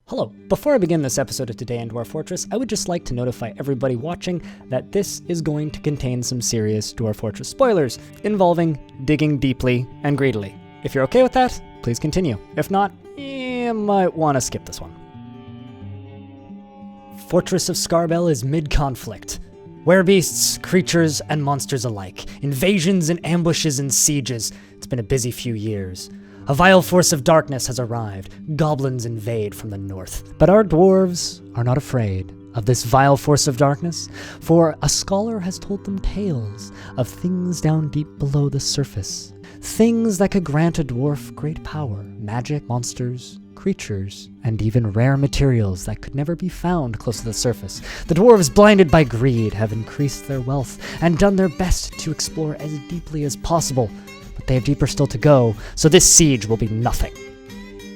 Hello, before I begin this episode of Today in Dwarf Fortress, I would just like to notify everybody watching that this is going to contain some serious Dwarf Fortress spoilers, involving digging deeply and greedily. If you're okay with that, please continue. If not, you might want to skip this one. Fortress of Scarbell is mid-conflict. Werebeasts, creatures, and monsters alike. Invasions and ambushes and sieges. It's been a busy few years. A vile force of darkness has arrived. Goblins invade from the north. But our dwarves are not afraid of this vile force of darkness, for a scholar has told them tales of things down deep below the surface. Things that could grant a dwarf great power. Magic, monsters, creatures, and even rare materials that could never be found close to the surface. The dwarves, blinded by greed, have increased their wealth and done their best to explore as deeply as possible. But they have deeper still to go, so this siege will be nothing.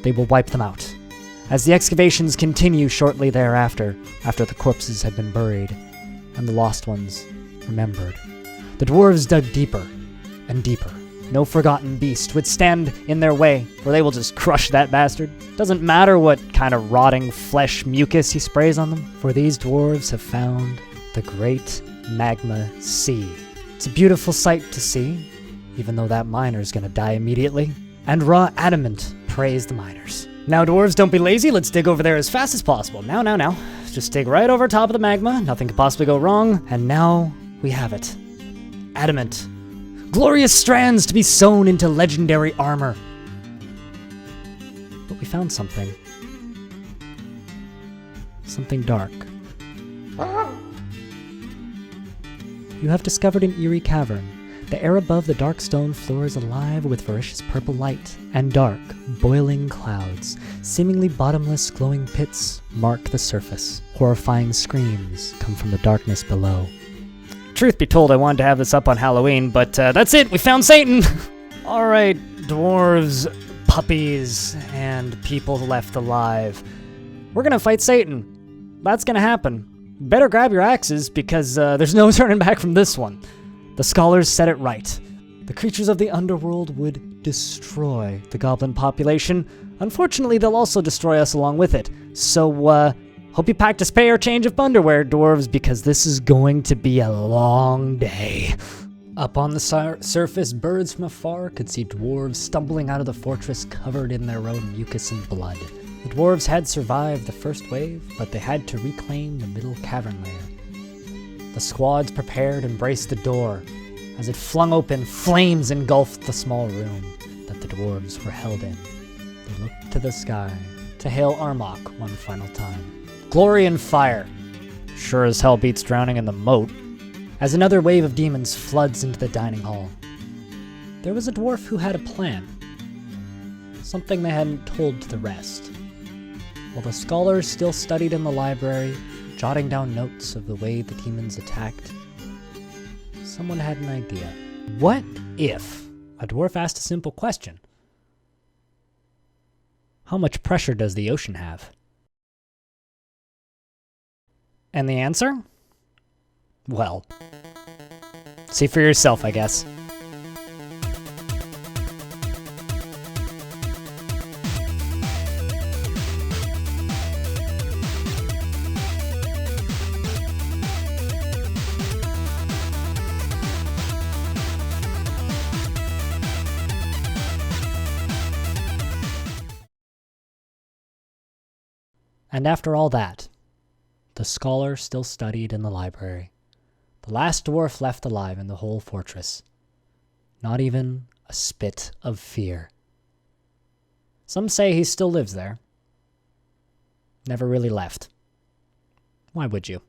They will wipe them out. As the excavations continue shortly thereafter, after the corpses have been buried, and the lost ones remembered, the dwarves dug deeper and deeper. No forgotten beast would stand in their way, or they will just crush that bastard. Doesn't matter what kind of rotting flesh mucus he sprays on them, for these dwarves have found the great magma sea. It's a beautiful sight to see, even though that miner's gonna die immediately. And raw adamant praise the miners. Now dwarves, don't be lazy, let's dig over there as fast as possible. Now. Just dig right over top of the magma, nothing could possibly go wrong, and now we have it. Adamant. Glorious strands to be sewn into legendary armor. But we found something. Something dark. You have discovered an eerie cavern. The air above the dark stone floor is alive with voracious purple light, and dark, boiling clouds, seemingly bottomless glowing pits, mark the surface. Horrifying screams come from the darkness below. Truth be told, I wanted to have this up on Halloween, but that's it, we found Satan! Alright, dwarves, puppies, and people left alive. We're gonna fight Satan. That's gonna happen. Better grab your axes, because there's no turning back from this one. The scholars said it right. The creatures of the underworld would destroy the goblin population. Unfortunately, they'll also destroy us along with it. So, hope you packed a spare change of underwear, dwarves, because this is going to be a long day. Up on the surface, birds from afar could see dwarves stumbling out of the fortress covered in their own mucus and blood. The dwarves had survived the first wave, but they had to reclaim the middle cavern layer. The squads prepared and braced the door. As it flung open, flames engulfed the small room that the dwarves were held in. They looked to the sky to hail Armok one final time. Glory and fire. Sure as hell beats drowning in the moat. As another wave of demons floods into the dining hall, there was a dwarf who had a plan. Something they hadn't told to the rest. While the scholars still studied in the library, jotting down notes of the way the demons attacked, someone had an idea. What if a dwarf asked a simple question? How much pressure does the ocean have? And the answer? Well, see for yourself, I guess. And after all that, the scholar still studied in the library. The last dwarf left alive in the whole fortress. Not even a spit of fear. Some say he still lives there. Never really left. Why would you?